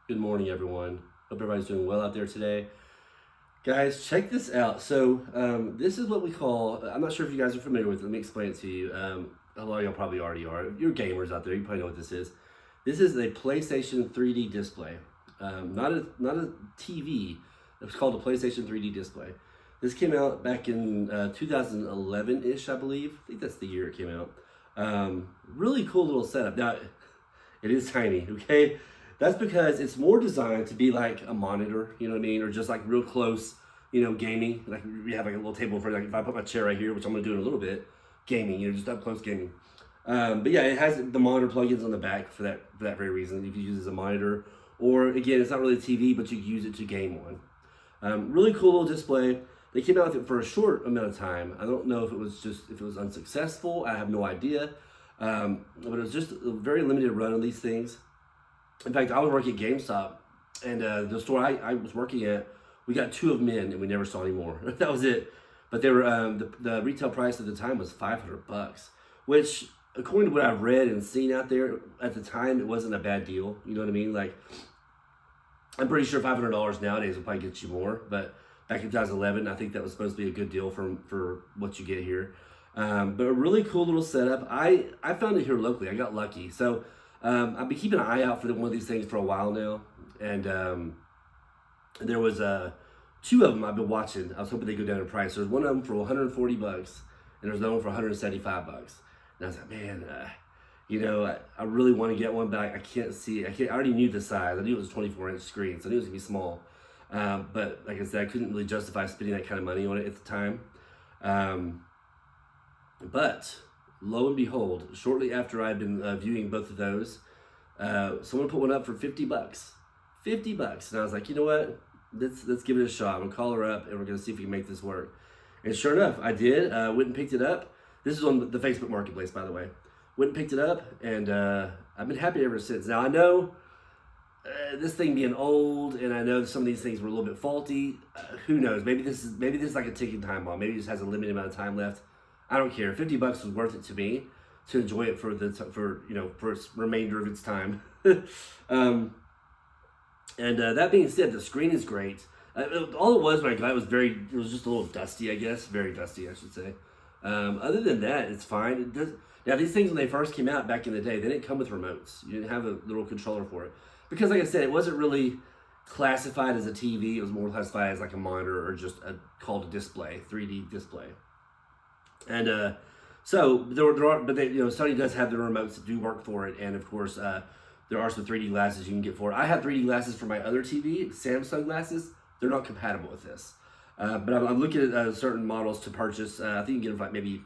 Good morning, everyone. Hope everybody's doing well out there today. Guys, check this out. This is what we call, I'm not sure if you guys are familiar with it. Let me explain it to you. A lot of y'all probably already are. You're gamers out there. You probably know what this is. This is a PlayStation 3D display. Not a TV. It's called a PlayStation 3D display. This came out back in 2011-ish, I believe. I think that's the year it came out. Really cool little setup. Now, it is tiny, okay? That's because it's more designed to be like a monitor, you know what I mean? Or just like real close, gaming. Like we have like a little table for like if I put my chair right here, which I'm gonna do in a little bit, gaming, just up close gaming. But yeah, it has the monitor plugins on the back for that very reason. You can use it as a monitor, or again, it's not really a TV, but you can use it to game on. Really cool little display. They came out with it for a short amount of time. I don't know if it was unsuccessful. I have no idea. But it was just a very limited run on these things. In fact, I was working at GameStop, and the store I was working at, we got two of them in, and we never saw any more. That was it. But they were the retail price at the time was $500, which, according to what I've read and seen out there at the time, it wasn't a bad deal. You know what I mean? Like, I'm pretty sure $500 nowadays will probably get you more, but back in 2011, I think that was supposed to be a good deal for what you get here. But a really cool little setup. I found it here locally. I got lucky. So I've been keeping an eye out for one of these things for a while now. And there was two of them I've been watching. I was hoping they'd go down in price. There's one of them for $140, and there's another one for $175. And I was like, man, I really want to get one, but I can't see it. I already knew the size. I knew it was a 24-inch screen, so I knew it was going to be small. But like I said, I couldn't really justify spending that kind of money on it at the time. But lo and behold, shortly after I'd been viewing both of those, someone put one up for $50. $50, and I was like, you know what? Let's give it a shot. I'm gonna call her up, and we're gonna see if we can make this work. And sure enough, I did. Went and picked it up. This is on the Facebook Marketplace, by the way. Went and picked it up, and I've been happy ever since. Now I know this thing being old, and I know some of these things were a little bit faulty. Who knows? Maybe this is like a ticking time bomb. Maybe it just has a limited amount of time left. I don't care. $50 was worth it to me to enjoy it for its remainder of its time. That being said, the screen is great. All it was when I got it was just a little dusty, I guess. Very dusty, I should say. Other than that, it's fine. Now, these things, when they first came out back in the day, they didn't come with remotes. You didn't have a little controller for it. Because, like I said, it wasn't really classified as a TV. It was more classified as like a monitor or just called a display, 3D display. And so Sony does have the remotes that do work for it, and of course there are some 3D glasses you can get for it. I have 3D glasses for my other TV, Samsung glasses. They're not compatible with this, but I'm looking at certain models to purchase. I think you can get them for like maybe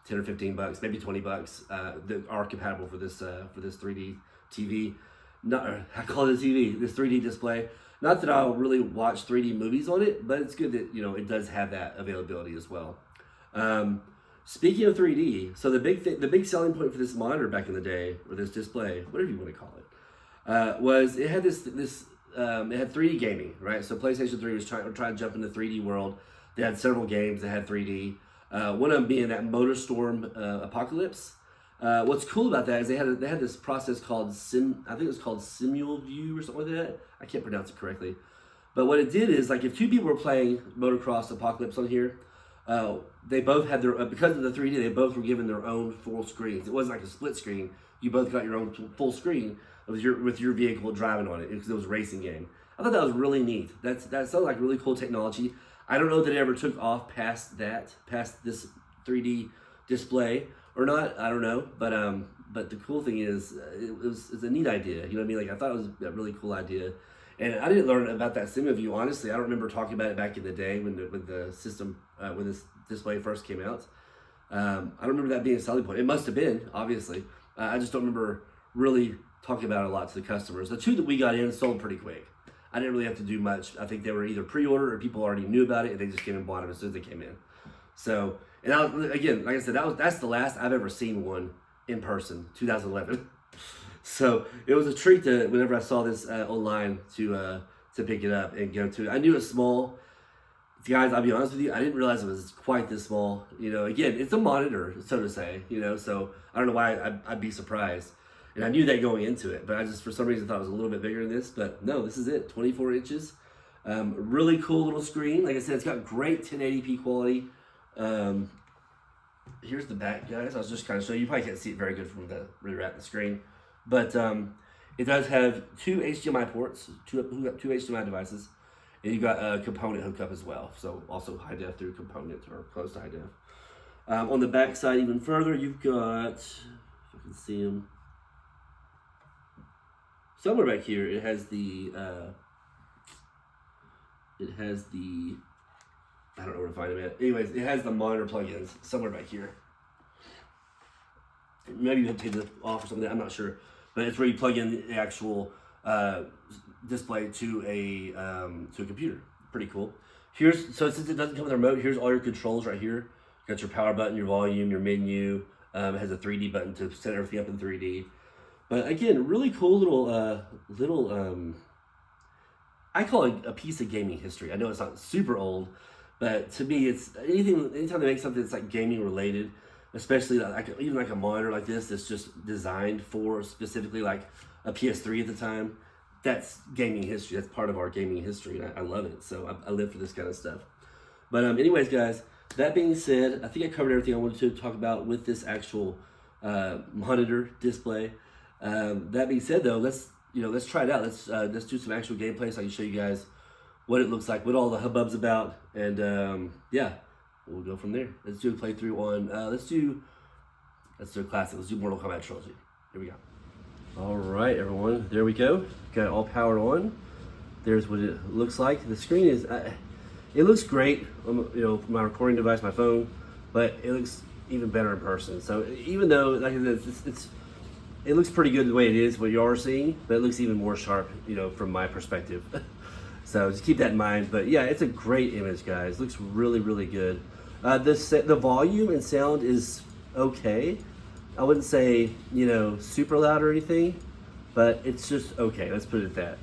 $10 or $15, maybe $20 that are compatible for this 3D TV. I call it a TV. This 3D display. Not that I'll really watch 3D movies on it, but it's good that it does have that availability as well. Speaking of 3D, so the big selling point for this monitor back in the day, or this display, whatever you want to call it, was it had it had 3D gaming, right? So PlayStation 3 was trying to jump into 3D world. They had several games that had 3D. One of them being that MotorStorm Apocalypse. What's cool about that is they had this process called I think it was called SimulView or something like that. I can't pronounce it correctly. But what it did is, like, if two people were playing Motocross Apocalypse on here, they both had their, because of the 3D, they both were given their own full screens. It wasn't like a split screen. You both got your own full screen with your vehicle driving on it, because it was a racing game. I thought that was really neat. That sounds like really cool technology. I don't know that it ever took off past this 3D display or not. I don't know, but the cool thing is, it's a neat idea. You know what I mean? Like, I thought it was a really cool idea. And I didn't learn about that SimulView, honestly. I don't remember talking about it back in the day when the system, when this display first came out. I don't remember that being a selling point. It must have been, obviously. I just don't remember really talking about it a lot to the customers. The two that we got in sold pretty quick. I didn't really have to do much. I think they were either pre-order or people already knew about it and they just came and bought them as soon as they came in. So, and again, like I said, that's the last I've ever seen one in person, 2011. So it was a treat whenever I saw this online to pick it up and go to. I knew it was small. Guys, I'll be honest with you, I didn't realize it was quite this small. Again, it's a monitor, so to say, so I don't know why I'd be surprised. And I knew that going into it, but I just, for some reason, thought it was a little bit bigger than this. But no, this is it, 24 inches. Really cool little screen. Like I said, it's got great 1080p quality. Here's the back, guys. I was just kind of showing you. You probably can't see it very good from the where you're at the screen. But it does have two HDMI ports, two HDMI devices. And you've got a component hookup as well. So also high def through component or close to high def. On the back side even further, you've got, if you can see them, somewhere back here, it has the, I don't know where to find them at. Anyways, it has the monitor plugins somewhere back here. Maybe you have to take this off or something, I'm not sure. But it's where you plug in the actual display to a computer. Pretty cool. So since it doesn't come with a remote, here's all your controls right here. You got your power button, your volume, your menu. It has a 3D button to set everything up in 3D. But again, really cool little I call it a piece of gaming history. I know it's not super old, but to me, it's anytime they make something that's like gaming related, especially even like a monitor like this that's just designed for specifically like a PS3 at the time. That's gaming history. That's part of our gaming history, and I love it. So I live for this kind of stuff. But anyways, guys, that being said, I think I covered everything I wanted to talk about with this actual monitor display. That being said, though, let's try it out. Let's do some actual gameplay so I can show you guys what it looks like, what all the hubbub's about, and yeah, we'll go from there. Let's do a playthrough on. Let's do a classic. Let's do Mortal Kombat Trilogy. Here we go. All right, everyone. There we go. Got it all powered on. There's what it looks like. The screen is. It looks great on my recording device, my phone, but it looks even better in person. So even though like it looks pretty good the way it is, what you are seeing, but it looks even more sharp, from my perspective. So just keep that in mind. But yeah, it's a great image, guys. It looks really, really good. The volume and sound is okay. I wouldn't say, super loud or anything, but it's just okay. Let's put it at that.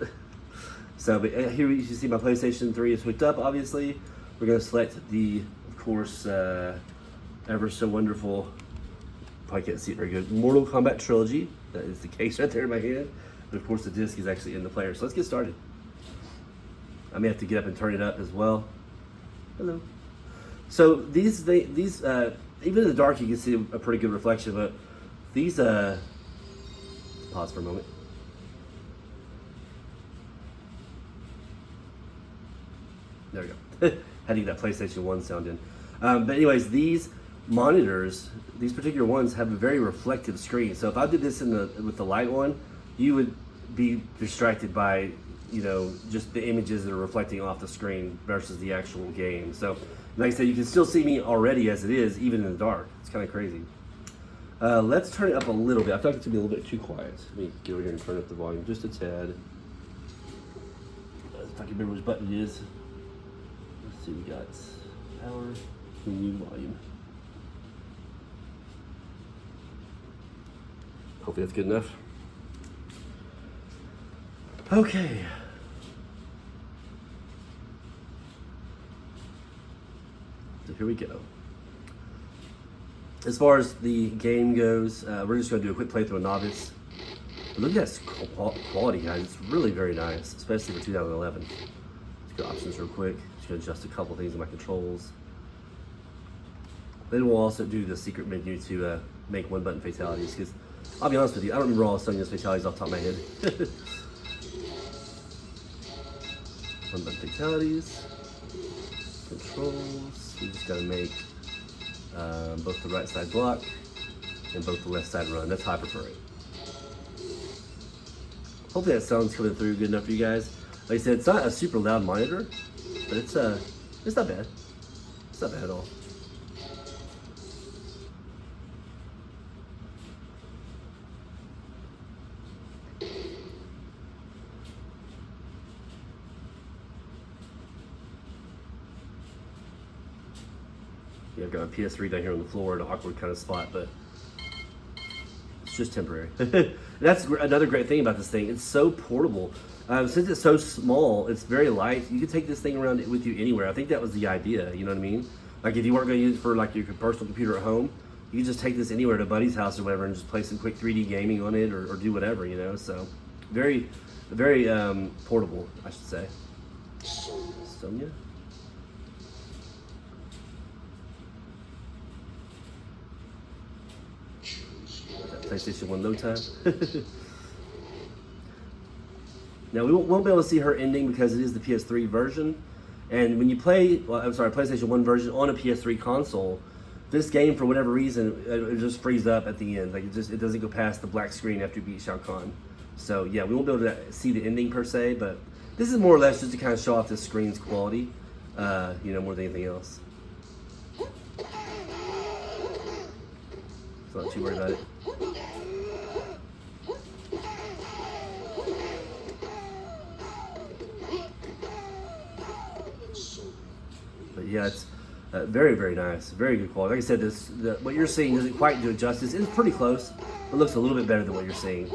So, but here you see my PlayStation 3 is hooked up, obviously. We're going to select of course, ever so wonderful, probably can't see it very good, Mortal Kombat Trilogy. That is the case right there in my hand. But of course the disc is actually in the player. So let's get started. I may have to get up and turn it up as well. Hello. So these even in the dark you can see a pretty good reflection, but these, let's pause for a moment. There we go. Had to get that PlayStation 1 sound in. But anyways, these monitors, these particular ones, have a very reflective screen. So if I did this with the light on, you would be distracted by, just the images that are reflecting off the screen versus the actual game. So like I said, you can still see me already as it is, even in the dark. It's kind of crazy. Let's turn it up a little bit. I feel like it's gonna be a little bit too quiet. Let me get over here and turn up the volume just a tad. If I can remember which button it is. Let's see, we got power, menu, volume. Hopefully that's good enough. Okay. So here we go. As far as the game goes, we're just going to do a quick playthrough of Novice. But look at that quality, guys. It's really very nice, especially for 2011. Let's go options real quick. Just going to adjust a couple things in my controls. Then we'll also do the secret menu to make one-button fatalities, because I'll be honest with you, I don't remember all Sonya's fatalities off the top of my head. One-button fatalities. Controls. We just got to make both the right side block and both the left side run. That's how I prefer it. Hopefully that sound's coming through good enough for you guys. Like I said, it's not a super loud monitor, but it's not bad. It's not bad at all. Yeah, I've got my PS3 down here on the floor in an awkward kind of spot, but it's just temporary. That's another great thing about this thing. It's so portable. Since it's so small, it's very light. You can take this thing around with you anywhere. I think that was the idea, you know what I mean? Like if you weren't going to use it for like your personal computer at home, you you can just take this anywhere to a buddy's house or whatever and just play some quick 3D gaming on it or do whatever, you know. So very portable, I should say. Sonya. PlayStation 1 load time. Now we won't be able to see her ending because it is the PS3 version, and when you play, PlayStation 1 version on a PS3 console, this game for whatever reason it just frees up at the end. Like it doesn't go past the black screen after you beat Shao Kahn. So yeah, we won't be able to see the ending per se, but this is more or less just to kind of show off the screen's quality, you know, more than anything else. So not too worried about it. But yeah, it's very nice, very good quality. Like I said, what you're seeing doesn't quite do it justice. It's pretty close, but looks a little bit better than what you're seeing.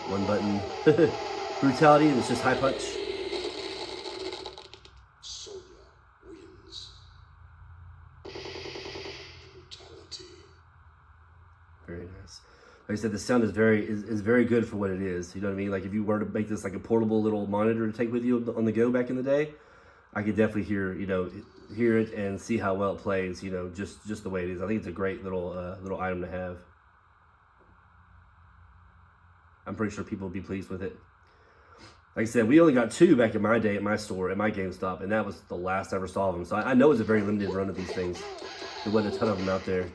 One button. Brutality, it's just high punch. Sonya wins. Fatality. Very nice. Like I said, the sound is very good for what it is. You know what I mean? Like if you were to make this like a portable little monitor to take with you on the go back in the day, I could definitely hear it and see how well it plays. You know, just the way it is. I think it's a great little item to have. I'm pretty sure people will be pleased with it. Like I said, we only got 2 back in my day at my store, at my GameStop, and that was the last I ever saw of them. So I know it's a very limited run of these things. There wasn't a ton of them out there.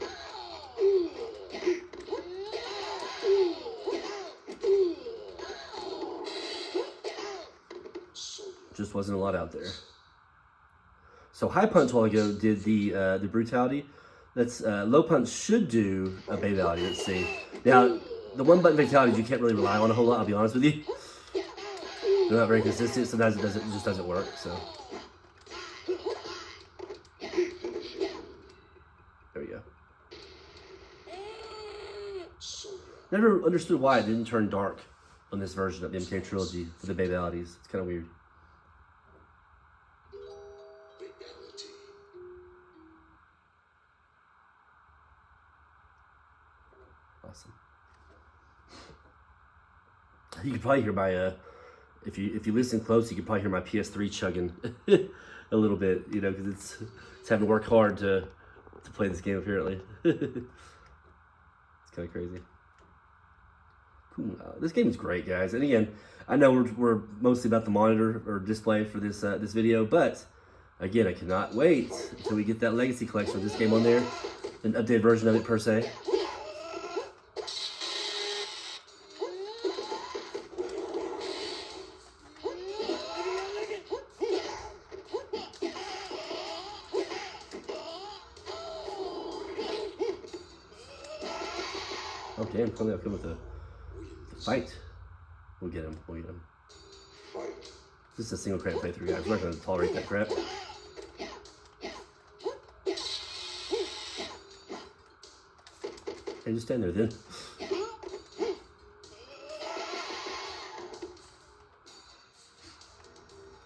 Just wasn't a lot out there. So high punch while ago did the brutality. That's low punch should do a fatality. Let's see. Now the one button fatalities you can't really rely on a whole lot. I'll be honest with you. They're not very consistent. Sometimes it just doesn't work. So there we go. Never understood why it didn't turn dark on this version of the MK Trilogy for the fatalities. It's kind of weird. Awesome. You can probably hear my if you listen close, you can probably hear my PS3 chugging a little bit, you know, because it's having to work hard to play this game apparently. It's kind of crazy. Cool. This game is great, guys. And again, I know we're mostly about the monitor or display for this this video, but again, I cannot wait until we get that Legacy collection of this game on there, an updated version of it per se. Okay, I'm coming up with the fight. We'll get him. This is a single credit playthrough, guys. We're not going to tolerate that crap. Hey, just stand there then.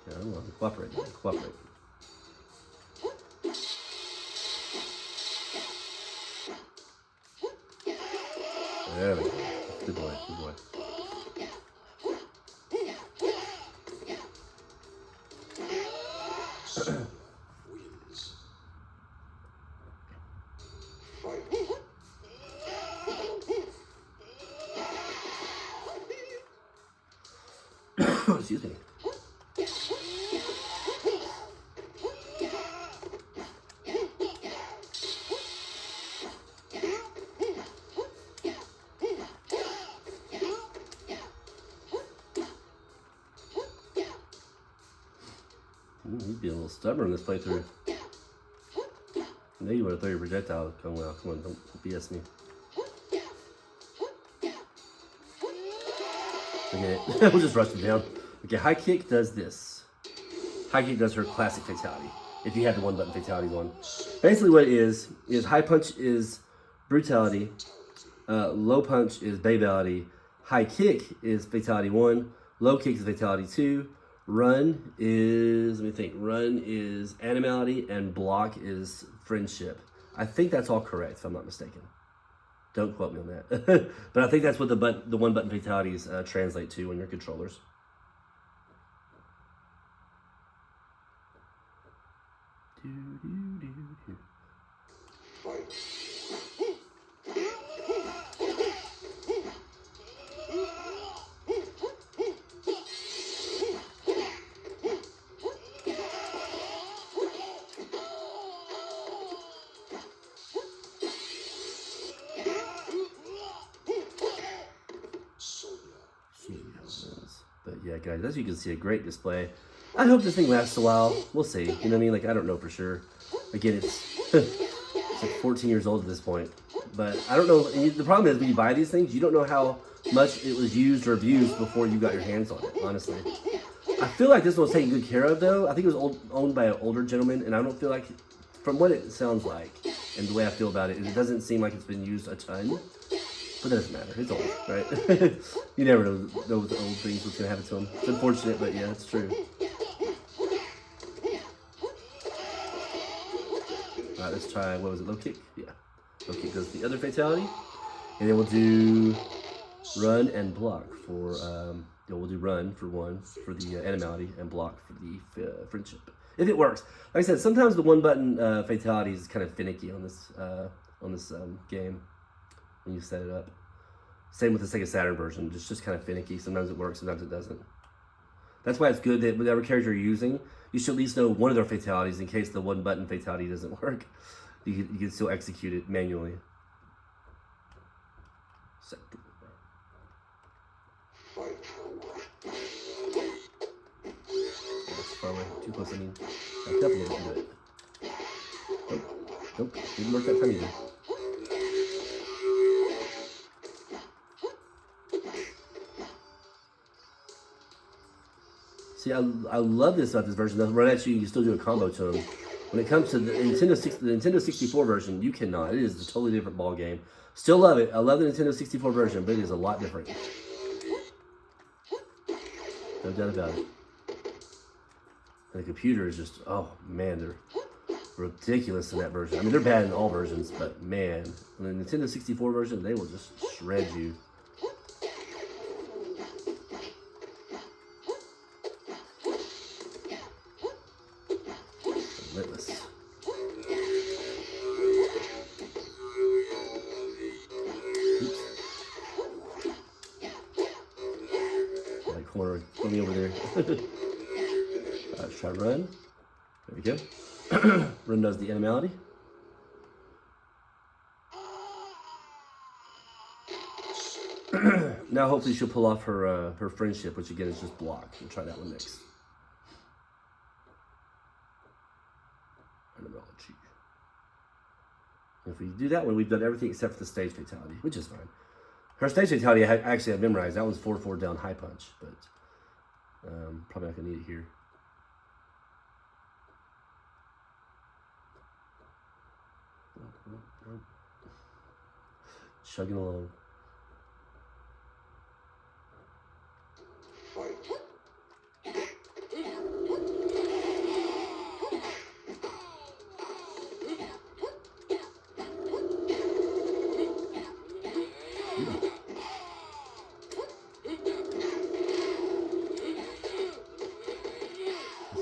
Yeah, I'm going to cooperate. There we go. Good boy. Excuse me. He'd be a little stubborn in this playthrough. I know you want to throw your projectile. Come on, don't BS me. Okay, we'll just rush him down. Okay, high kick does this. High kick does her classic fatality. if you have the one button fatalities on. Basically what it is high punch is brutality, low punch is babality, high kick is fatality 1, low kick is fatality 2, run is, let me think, run is animality, and block is friendship. I think that's all correct if I'm not mistaken. Don't quote me on that. But I think that's what the one button fatalities translate to on your controllers. But yeah, guys, as you can see, a great display. I hope this thing lasts a while. We'll see. You know what I mean? Like, I don't know for sure. Again, it's like 14 years old at this point. But I don't know. The problem is when you buy these things, you don't know how much it was used or abused before you got your hands on it, honestly. I feel like this one was taken good care of, though. I think it was owned by an older gentleman, and I don't feel like, from what it sounds like and the way I feel about it, it doesn't seem like it's been used a ton. But that doesn't matter. It's old, right? You never know with the old things what's going to happen to them. It's unfortunate, but yeah, it's true. Alright, let's try, what was it, low kick? Yeah. Low kick does the other fatality. And then we'll do run and block for, we'll do run for 1 for the animality and block for the friendship. If it works. Like I said, sometimes the one button fatality is kind of finicky on this game when you set it up. Same with the Sega Saturn version, just kind of finicky. Sometimes it works, sometimes it doesn't. That's why it's good that whatever character you're using, you should at least know one of their fatalities in case the one button fatality doesn't work. You can still execute it manually. That's far away, too close. I mean, back up a little bit. Nope, didn't work that time either. See, I love this about this version. The run at you, you still do a combo to them. When it comes to the Nintendo 64 version, you cannot. It is a totally different ball game. Still love it. I love the Nintendo 64 version, but it is a lot different. No doubt about it. And the computer is just, oh man, they're ridiculous in that version. I mean, they're bad in all versions, but man, in the Nintendo 64 version, they will just shred you. Relentless. Oops. Right corner, put me over there. Let's try run. There we go. Run does the animality. Now hopefully she'll pull off her friendship, which again is just block. We'll try that one next. If we do that one, we've done everything except for the stage fatality, which is fine. Her stage fatality I actually have memorized. That one's 4-4 down high punch, but probably not going to need it here. Chugging along.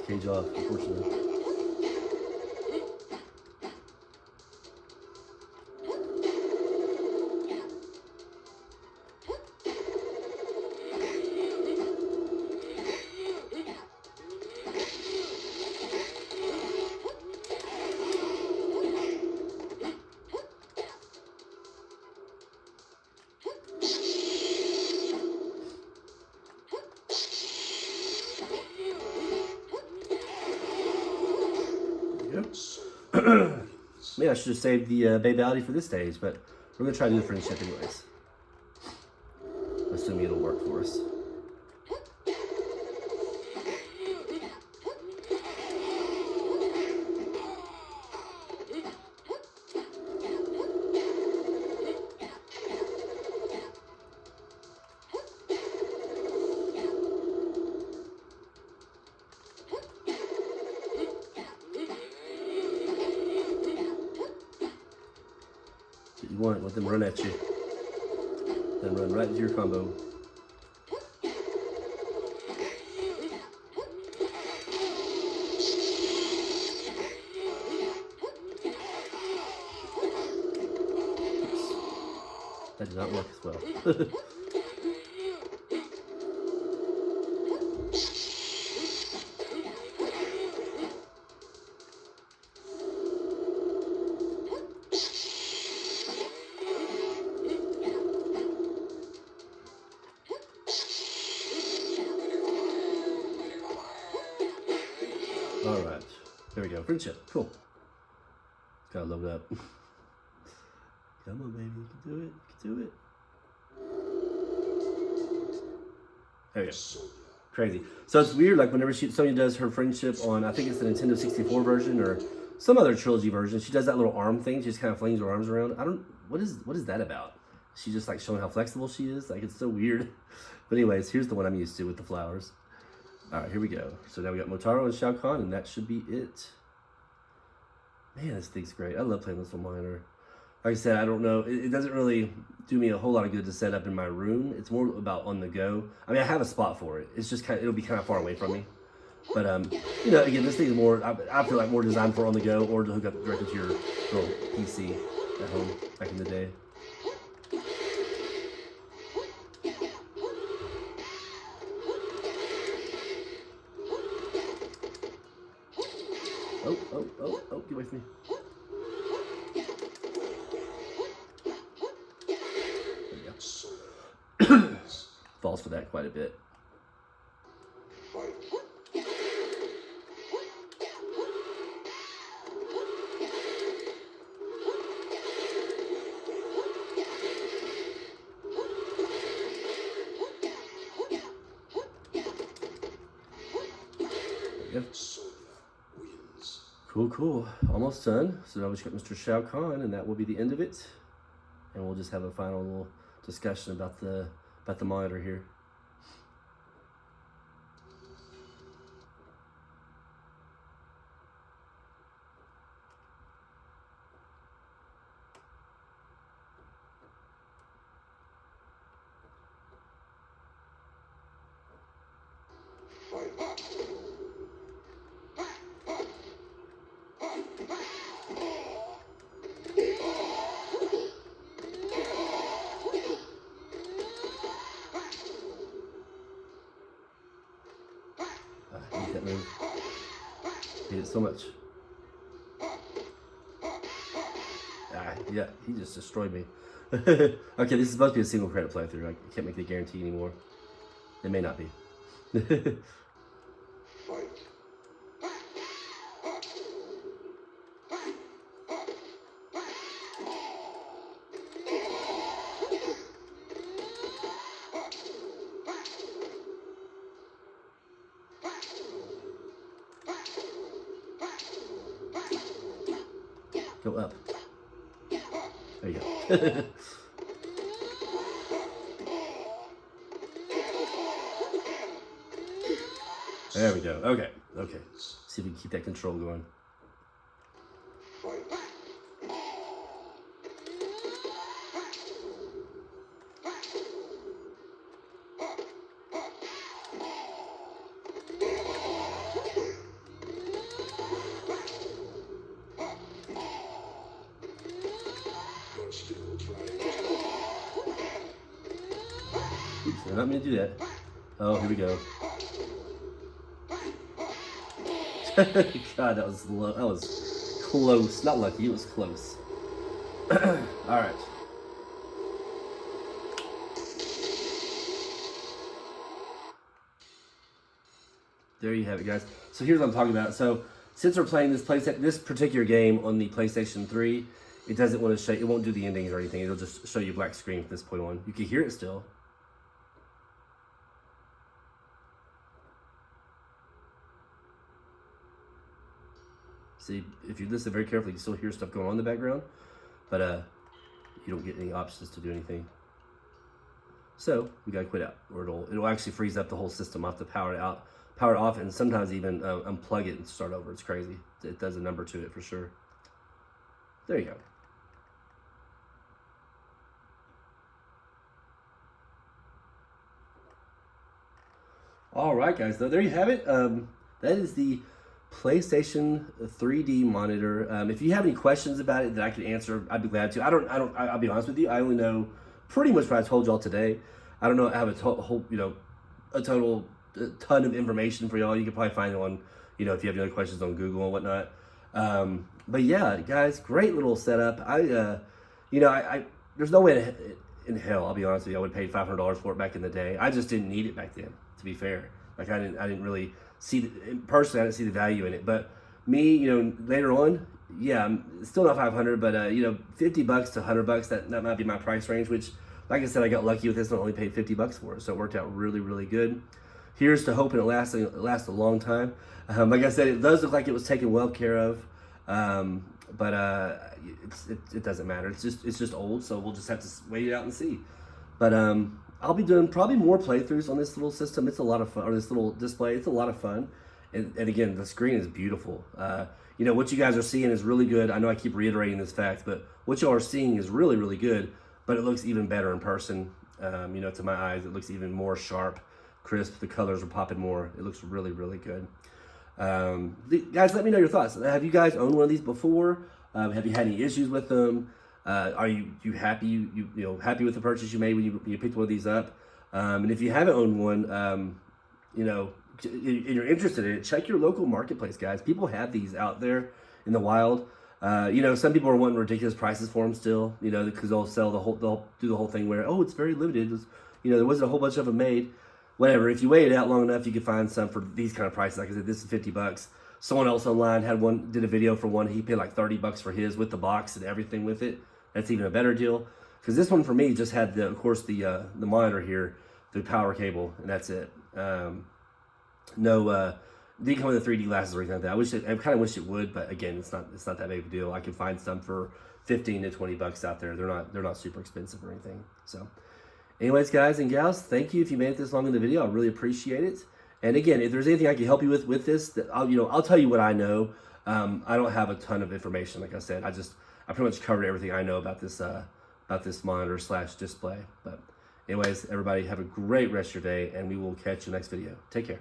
Cage off, unfortunately. Maybe I should have saved the babality for this stage, but we're going to try to do the friendship anyways. Assuming it'll work for us. want. Let them run at you. Then run right into your combo. That did not work as well. All right, there we go. Friendship, cool. Gotta load up. Come on, baby, you can do it. You can do it. There you go. Crazy. So it's weird, like whenever Sonya does her friendship on, I think it's the Nintendo 64 version or some other trilogy version, she does that little arm thing. She just kind of flings her arms around. What is that about? She just like showing how flexible she is. Like it's so weird. But anyways, here's the one I'm used to with the flowers. All right, here we go. So now we got Motaro and Shao Kahn, and that should be it. Man, this thing's great. I love playing this little monitor. Like I said, I don't know. It doesn't really do me a whole lot of good to set up in my room. It's more about on the go. I mean, I have a spot for it. It's just it'll be kind of far away from me. But you know, again, this thing is more. I feel like more designed for on the go or to hook up directly to your little PC at home back in the day. Oh! Get away from me. Falls for that quite a bit. There Cool. Almost done. So now we just got Mr. Shao Kahn, and that will be the end of it. And we'll just have a final little discussion about the monitor here. That move. Hate it so much. Yeah, he just destroyed me. Okay, this is supposed to be a single credit playthrough. I can't make the guarantee anymore. It may not be. Go up. There you go. There we go. Okay. See if we can keep that control going. They're not going to do that. Oh, here we go. God, that was low. That was close. Not lucky, it was close. Alright. There you have it, guys. So here's what I'm talking about. So since we're playing this particular game on the PlayStation 3, it doesn't want to show. It won't do the endings or anything. It'll just show you black screen from this point on. You can hear it still. See, if you listen very carefully, you can still hear stuff going on in the background, but you don't get any options to do anything. So we gotta quit out, or it'll actually freeze up the whole system. I'll have to power it off, and sometimes even unplug it and start over. It's crazy. It does a number to it for sure. There you go. All right, guys. So there you have it. That is the PlayStation 3D monitor. If you have any questions about it that I can answer, I'd be glad to. I'll be honest with you. I only know pretty much what I told y'all today. I don't know. I have a whole, a total ton of information for y'all. You can probably find it on, if you have any other questions on Google and whatnot. But yeah, guys, great little setup. I there's no way in hell, I'll be honest with you, I would pay $500 for it back in the day. I just didn't need it back then, to be fair. Like I didn't really see personally, I didn't see the value in it. But me, later on, yeah, I'm still not 500, but $50 to $100, that might be my price range. Which, like I said, I got lucky with this. I only paid $50 for it, so it worked out really, really good. Here's to hoping it lasts a long time. Like I said, it does look like it was taken well care of, but it doesn't matter. It's just old, so we'll just have to wait it out and see. But I'll be doing probably more playthroughs on this little system. It's a lot of fun, or this little display. It's a lot of fun, and again, the screen is beautiful. What you guys are seeing is really good. I know I keep reiterating this fact, but what y'all are seeing is really, really good. But it looks even better in person. To my eyes, it looks even more sharp, crisp. The colors are popping more. It looks really, really good. Guys, let me know your thoughts. Have you guys owned one of these before? Have you had any issues with them? Are you happy? You happy with the purchase you made when you picked one of these up? And if you haven't owned one, and you're interested in it, check your local marketplace, guys. People have these out there in the wild. Some people are wanting ridiculous prices for them still, because they'll do the whole thing where, oh, it's very limited. There wasn't a whole bunch of them made. Whatever. If you wait it out long enough, you can find some for these kind of prices. Like I said, this is $50. Someone else online did a video for one. He paid like $30 for his with the box and everything with it. That's even a better deal. Because this one for me just had the monitor here, the power cable, and that's it. Didn't come with the 3D glasses or anything like that. I kind of wish it would, but again, it's not that big of a deal. I can find some for $15 to $20 out there. They're not super expensive or anything. So, anyways, guys and gals, thank you if you made it this long in the video. I really appreciate it. And again, if there's anything I can help you with this, I'll tell you what I know. I don't have a ton of information, like I said. I pretty much covered everything I know about this monitor / display. But anyways, everybody have a great rest of your day, and we will catch you next video. Take care.